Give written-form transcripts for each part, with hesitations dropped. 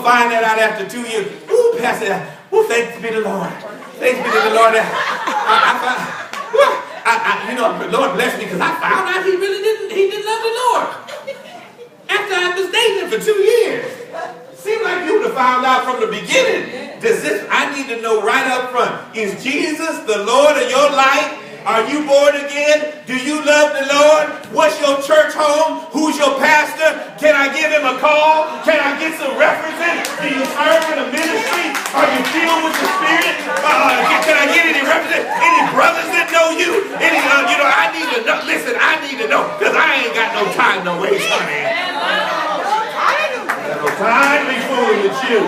find that out after 2 years. Ooh, Pastor, ooh, thanks be the Lord. Thanks be to the Lord. You know, the Lord blessed me because I found out he didn't love the Lord. After I was dating him for 2 years. Seemed like you would have found out from the beginning. I need to know right up front. Is Jesus the Lord of your life? Are you born again? Do you love the Lord? What's your church home? Who's your pastor? Can I give him a call? Can I get some references? Do you serve in a ministry? Are you filled with the Spirit? Can I get any references? Any brothers that know you? Any, I need to know. Listen, I need to know because I ain't got no time to waste, honey. I got no time to be fooling with you.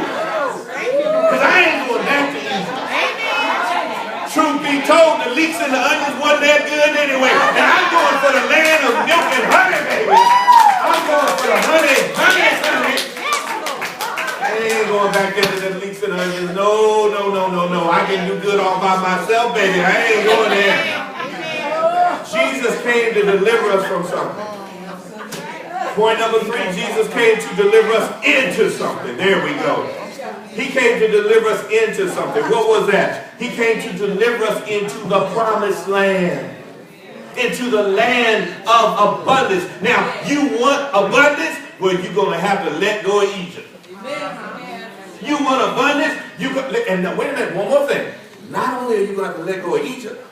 Because I ain't doing that to you. Truth be told, the leeks and the onions wasn't that good anyway. And I'm going for the land of milk and honey, baby. I'm going for the honey. I ain't going back there to the leeks and onions. No. I can do good all by myself, baby. I ain't going there. Jesus came to deliver us from something. Point number 3, Jesus came to deliver us into something. There we go. He came to deliver us into something. What was that? He came to deliver us into the promised land. Into the land of abundance. Now, you want abundance? Well, you're going to have to let go of Egypt. You want abundance? And now, wait a minute, one more thing. Not only are you going to have to let go of Egypt,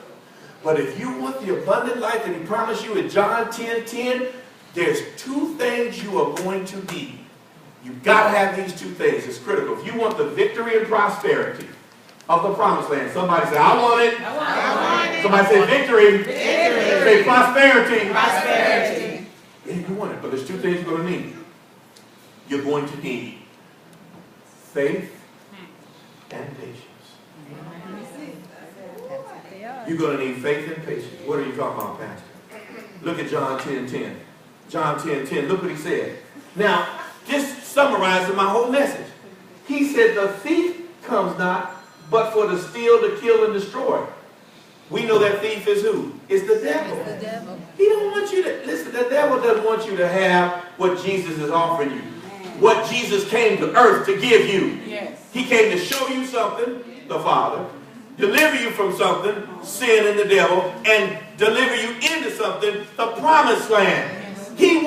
but if you want the abundant life that he promised you in John 10:10, there's 2 things you are going to need. You've got to have these 2 things. It's critical. If you want the victory and prosperity of the promised land, somebody say, I want it. I want it. Somebody say victory. Say prosperity. Yeah, you want it. But there's 2 things you're going to need. You're going to need faith and patience. You're going to need faith and patience. What are you talking about, Pastor? Look at John 10:10. John 10:10. Look what he said. Now, this summarizes my whole message. He said, the thief comes not, but for to steal, to kill, and destroy. We know that thief is who? It's the devil. It's the devil. He don't want you to, listen, the devil doesn't want you to have what Jesus is offering you. What Jesus came to earth to give you. Yes. He came to show you something, the Father, deliver you from something, sin and the devil, and deliver you into something, the promised land. Jesus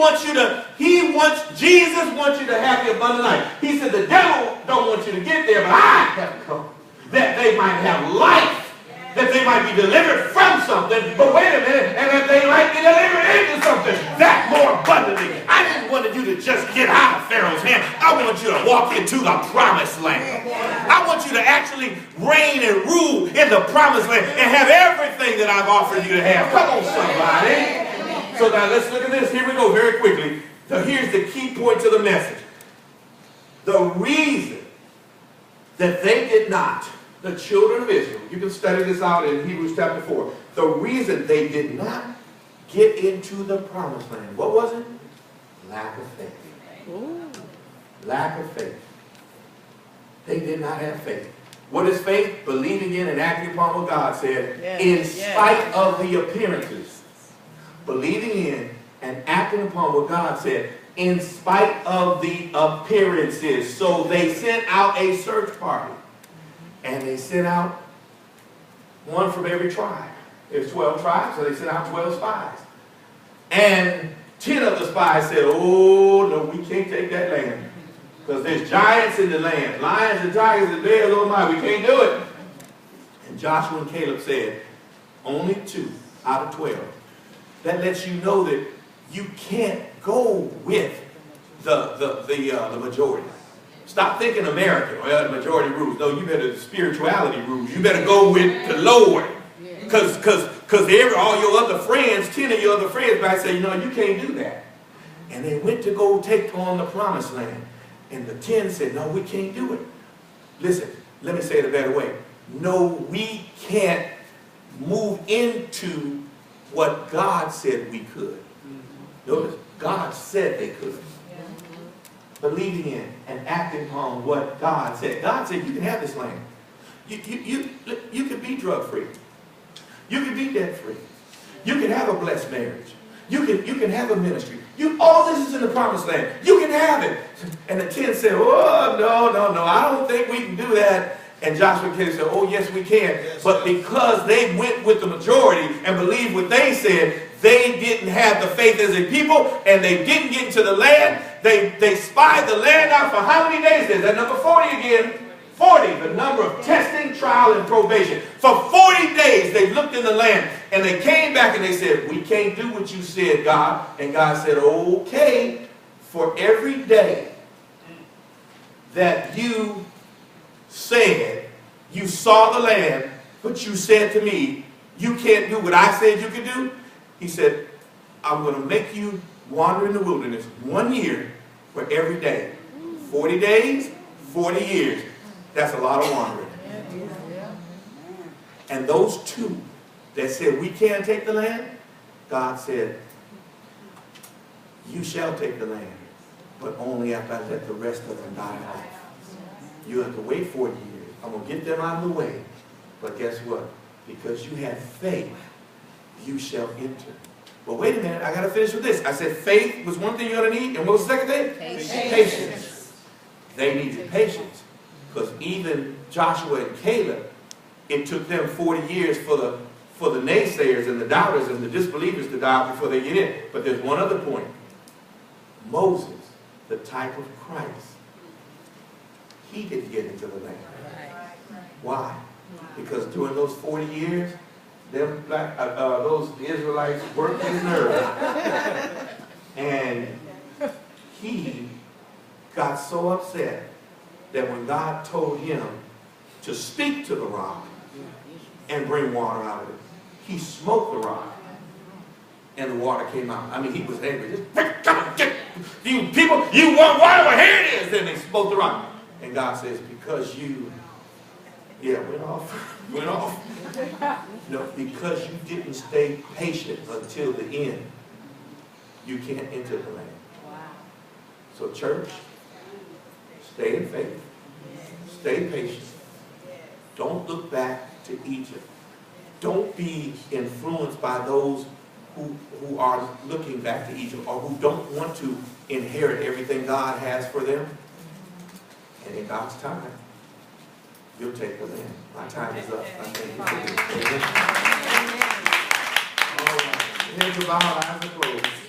wants you to have the abundant life. He said the devil don't want you to get there, but I have to come. That they might have life. That they might be delivered from something. But wait a minute, and that they might be delivered into something that more abundantly. I didn't want you to just get out of Pharaoh's hand. I want you to walk into the promised land. I want you to actually reign and rule in the promised land and have everything that I've offered you to have. Come on, somebody. So now let's look at this. Here we go very quickly. So here's the key point to the message. The reason that they did not, the children of Israel, you can study this out in Hebrews chapter 4. The reason they did not get into the promised land, what was it? Lack of faith. Ooh. Lack of faith. They did not have faith. What is faith? Believing in and acting upon what God said, in spite of the appearances. Believing in and acting upon what God said in spite of the appearances. So they sent out a search party. And they sent out one from every tribe. There's 12 tribes, so they sent out 12 spies. And 10 of the spies said, oh, no, we can't take that land. Because there's giants in the land. Lions and tigers and bears, oh my, we can't do it. And Joshua and Caleb said, only 2 out of 12. That lets you know that you can't go with the majority. Stop thinking American. Well, the majority rules. No, you better spirituality rules. You better go with the Lord. Because all your other friends, 10 of your other friends might say, you know, you can't do that. And they went to go take on the promised land. And the 10 said, no, we can't do it. Listen, let me say it a better way. No, we can't move into what God said we could. Notice, God said they could. Believing in and acting upon what God said. God said you can have this land. You can be drug free. You can be debt free. You can have a blessed marriage. You can have a ministry. All this is in the promised land. You can have it. And the 10 said, oh, no, I don't think we can do that. And Joshua and Caleb said, oh, yes, we can. But because they went with the majority and believed what they said, they didn't have the faith as a people, and they didn't get into the land. They spied the land out for how many days? There's that number 40 again. 40, the number of testing, trial, and probation. For 40 days, they looked in the land, and they came back and they said, we can't do what you said, God. And God said, okay, for every day that you said you saw the land, but you said to me, you can't do what I said you could do. He said, I'm going to make you wander in the wilderness 1 year for every day. 40 days, 40 years. That's a lot of wandering. And those two that said we can't take the land, God said, you shall take the land, but only after I let the rest of them die off. You have to wait 40 years. I'm going to get them out of the way. But guess what? Because you have faith, you shall enter. But wait a minute, I got to finish with this. I said faith was one thing you're going to need. And what was the second thing? Patience. They needed patience. Because even Joshua and Caleb, it took them 40 years for the naysayers and the doubters and the disbelievers to die before they get in. But there's one other point. Moses, the type of Christ, he didn't get into the land. Why? Because during those 40 years, those Israelites worked his nerve. And he got so upset that when God told him to speak to the rock and bring water out of it, he smote the rock and the water came out. I mean, he was angry. Just, you people, you want water? Well, here it is. Then they smote the rock. And God says, because you, went off. No, because you didn't stay patient until the end, you can't enter the land. So church, stay in faith. Stay patient. Don't look back to Egypt. Don't be influenced by those who are looking back to Egypt or who don't want to inherit everything God has for them. And in God's time, you'll take the land. My time is up. I thank you for this. All right. Heads are bowed, eyes are closed.